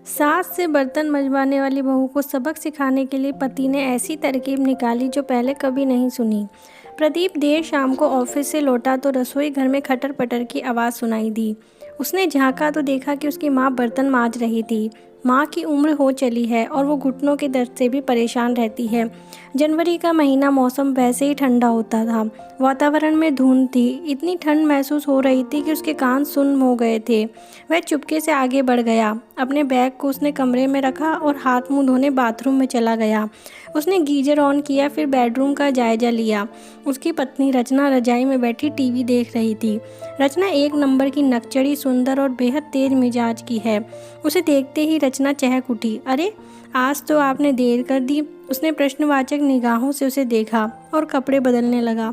सास से बर्तन मँजवाने वाली बहू को सबक सिखाने के लिए पति ने ऐसी तरकीब निकाली जो पहले कभी नहीं सुनी। प्रदीप देर शाम को ऑफिस से लौटा तो रसोई घर में खटर-पटर की आवाज़ सुनाई दी। उसने झाँका तो देखा कि उसकी माँ बर्तन माँज रही थी। माँ की उम्र हो चली है और वो घुटनों के दर्द से भी परेशान रहती है। जनवरी का महीना, मौसम वैसे ही ठंडा होता था। वातावरण में धुंध थी। इतनी ठंड महसूस हो रही थी कि उसके कान सुन्न हो गए थे। वह चुपके से आगे बढ़ गया। अपने बैग को उसने कमरे में रखा और हाथ मुंह धोने बाथरूम में चला गया। उसने गीजर ऑन किया, फिर बेडरूम का जायजा लिया। उसकी पत्नी रचना रजाई में बैठी टीवी देख रही थी। रचना एक नंबर की नकचड़ी, सुंदर और बेहद तेज मिजाज की है। उसे देखते ही रचना चहक उठी। अरे, आज तो आपने देर कर दी। उसने प्रश्नवाचक निगाहों से उसे देखा और कपड़े बदलने लगा।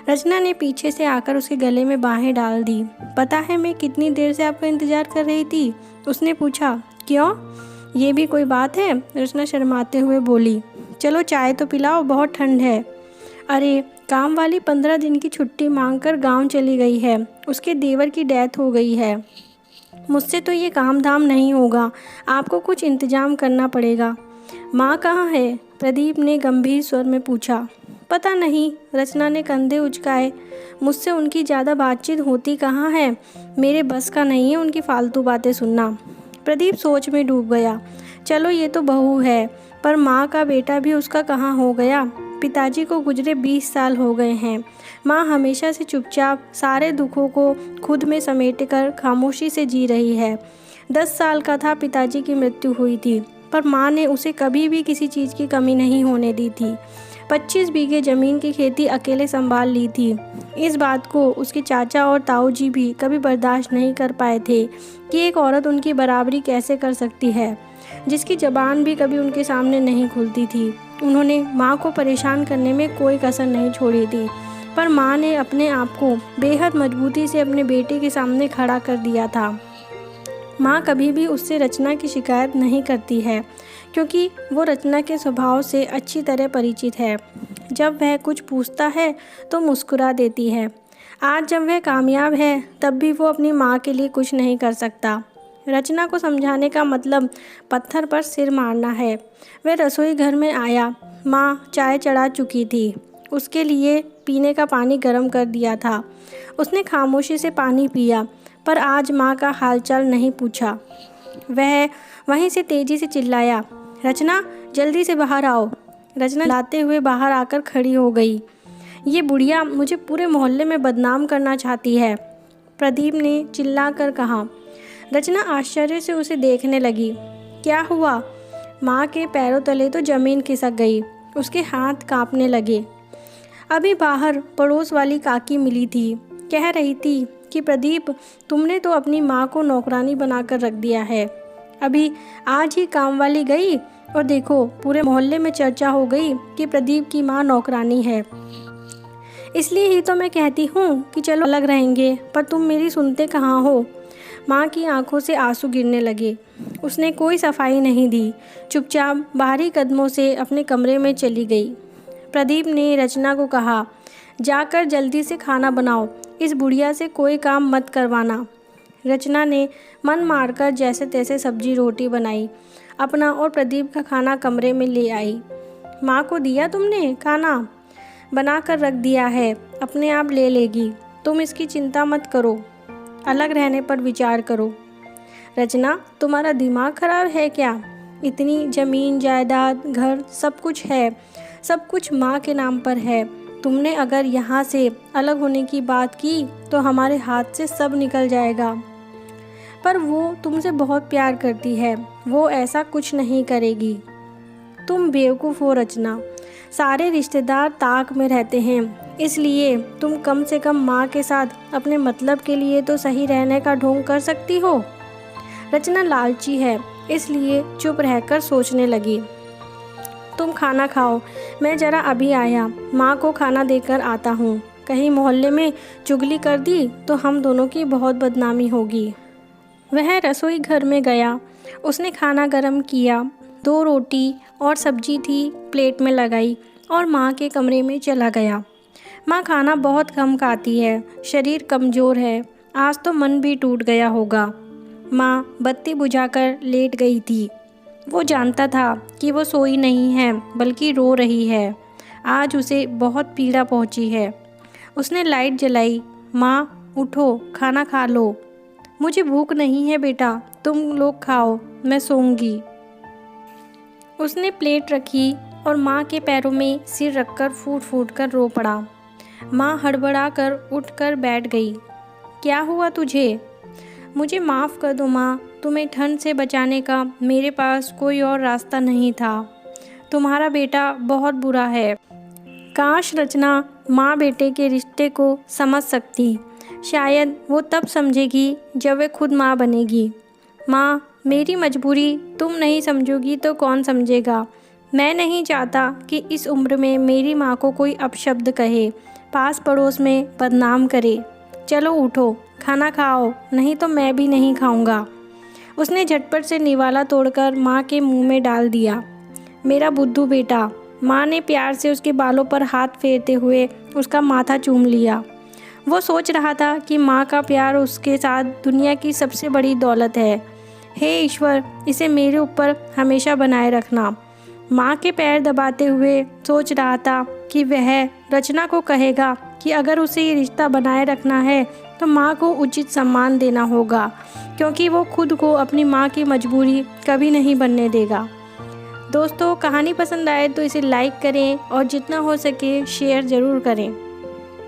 रचना ने पीछे से आकर उसके गले में बाहें डाल दी। पता है मैं कितनी देर से आपका इंतजार कर रही थी? उसने पूछा। क्यों, ये भी कोई बात है? रचना शर्माते हुए बोली। चलो चाय तो पिलाओ, बहुत ठंड है। अरे, काम वाली 15 दिन की छुट्टी मांगकर गांव चली गई है। उसके देवर की डेथ हो गई है। मुझसे तो ये काम धाम नहीं होगा। आपको कुछ इंतजाम करना पड़ेगा। माँ कहाँ है? प्रदीप ने गंभीर स्वर में पूछा। पता नहीं, रचना ने कंधे उचकाए। मुझसे उनकी ज़्यादा बातचीत होती कहाँ है। मेरे बस का नहीं है उनकी फालतू बातें सुनना। प्रदीप सोच में डूब गया। चलो ये तो बहू है, पर माँ का बेटा भी उसका कहाँ हो गया। पिताजी को गुजरे 20 साल हो गए हैं। माँ हमेशा से चुपचाप सारे दुखों को खुद में समेटकर खामोशी से जी रही है। 10 साल का था पिताजी की मृत्यु हुई थी, पर माँ ने उसे कभी भी किसी चीज़ की कमी नहीं होने दी थी। 25 बीघे ज़मीन की खेती अकेले संभाल ली थी। इस बात को उसके चाचा और ताऊ जी भी कभी बर्दाश्त नहीं कर पाए थे कि एक औरत उनकी बराबरी कैसे कर सकती है, जिसकी ज़बान भी कभी उनके सामने नहीं खुलती थी। उन्होंने माँ को परेशान करने में कोई कसर नहीं छोड़ी थी, पर माँ ने अपने आप को बेहद मजबूती से अपने बेटे के सामने खड़ा कर दिया था। माँ कभी भी उससे रचना की शिकायत नहीं करती है, क्योंकि वो रचना के स्वभाव से अच्छी तरह परिचित है। जब वह कुछ पूछता है तो मुस्कुरा देती है। आज जब वह कामयाब है, तब भी वो अपनी माँ के लिए कुछ नहीं कर सकता। रचना को समझाने का मतलब पत्थर पर सिर मारना है। वह रसोई घर में आया। माँ चाय चढ़ा चुकी थी। उसके लिए पीने का पानी गर्म कर दिया था। उसने खामोशी से पानी पिया, पर आज माँ का हालचाल नहीं पूछा। वह वहीं से तेजी से चिल्लाया, रचना जल्दी से बाहर आओ। रचना लाते हुए बाहर आकर खड़ी हो गई। ये बुढ़िया मुझे पूरे मोहल्ले में बदनाम करना चाहती है, प्रदीप ने चिल्ला कर कहा। रचना आश्चर्य से उसे देखने लगी। क्या हुआ? माँ के पैरों तले तो ज़मीन खिसक गई। उसके हाथ कांपने लगे। अभी बाहर पड़ोस वाली काकी मिली थी। कह रही थी कि प्रदीप, तुमने तो अपनी माँ को नौकरानी बनाकर रख दिया है। अभी आज ही काम वाली गई और देखो पूरे मोहल्ले में चर्चा हो गई कि प्रदीप की माँ नौकरानी है। इसलिए ही तो मैं कहती हूँ कि चलो अलग रहेंगे, पर तुम मेरी सुनते कहाँ हो। माँ की आंखों से आंसू गिरने लगे। उसने कोई सफाई नहीं दी, चुपचाप भारी कदमों से अपने कमरे में चली गई। प्रदीप ने रचना को कहा, जाकर जल्दी से खाना बनाओ, इस बुढ़िया से कोई काम मत करवाना। रचना ने मन मारकर जैसे तैसे सब्जी रोटी बनाई। अपना और प्रदीप का खाना कमरे में ले आई। माँ को दिया तुमने खाना? बना कर रख दिया है, अपने आप ले लेगी। तुम इसकी चिंता मत करो, अलग रहने पर विचार करो। रचना, तुम्हारा दिमाग खराब है क्या? इतनी ज़मीन जायदाद घर सब कुछ है, सब कुछ माँ के नाम पर है। तुमने अगर यहाँ से अलग होने की बात की तो हमारे हाथ से सब निकल जाएगा। पर वो तुमसे बहुत प्यार करती है, वो ऐसा कुछ नहीं करेगी। तुम बेवकूफ़ हो रचना। सारे रिश्तेदार ताक में रहते हैं, इसलिए तुम कम से कम माँ के साथ अपने मतलब के लिए तो सही रहने का ढोंग कर सकती हो। रचना लालची है, इसलिए चुप रहकर सोचने लगी। तुम खाना खाओ, मैं ज़रा अभी आया, माँ को खाना देकर आता हूँ। कहीं मोहल्ले में चुगली कर दी तो हम दोनों की बहुत बदनामी होगी। वह रसोई घर में गया। उसने खाना गर्म किया। 2 रोटी और सब्जी थी, प्लेट में लगाई और माँ के कमरे में चला गया। माँ खाना बहुत कम खाती है, शरीर कमज़ोर है, आज तो मन भी टूट गया होगा। माँ बत्ती बुझाकर लेट गई थी। वो जानता था कि वो सोई नहीं है बल्कि रो रही है। आज उसे बहुत पीड़ा पहुंची है। उसने लाइट जलाई। माँ उठो, खाना खा लो। मुझे भूख नहीं है बेटा, तुम लोग खाओ, मैं सोऊंगी। उसने प्लेट रखी और माँ के पैरों में सिर रखकर फूट फूट कर रो पड़ा। माँ हड़बड़ा कर उठकर बैठ गई। क्या हुआ तुझे? मुझे माफ़ कर दो माँ, तुम्हें ठंड से बचाने का मेरे पास कोई और रास्ता नहीं था। तुम्हारा बेटा बहुत बुरा है। काश रचना माँ बेटे के रिश्ते को समझ सकती। शायद वो तब समझेगी जब वे खुद माँ बनेगी। माँ, मेरी मजबूरी तुम नहीं समझोगी तो कौन समझेगा। मैं नहीं चाहता कि इस उम्र में मेरी माँ को कोई अपशब्द कहे, पास पड़ोस में बदनाम करे। चलो उठो, खाना खाओ, नहीं तो मैं भी नहीं खाऊंगा। उसने झटपट से निवाला तोड़कर माँ के मुंह में डाल दिया। मेरा बुद्धू बेटा। माँ ने प्यार से उसके बालों पर हाथ फेरते हुए उसका माथा चूम लिया। वो सोच रहा था कि माँ का प्यार उसके साथ दुनिया की सबसे बड़ी दौलत है। हे ईश्वर, इसे मेरे ऊपर हमेशा बनाए रखना। माँ के पैर दबाते हुए सोच रहा था कि वह रचना को कहेगा कि अगर उसे ये रिश्ता बनाए रखना है तो माँ को उचित सम्मान देना होगा, क्योंकि वो खुद को अपनी माँ की मजबूरी कभी नहीं बनने देगा। दोस्तों, कहानी पसंद आए तो इसे लाइक करें और जितना हो सके शेयर ज़रूर करें।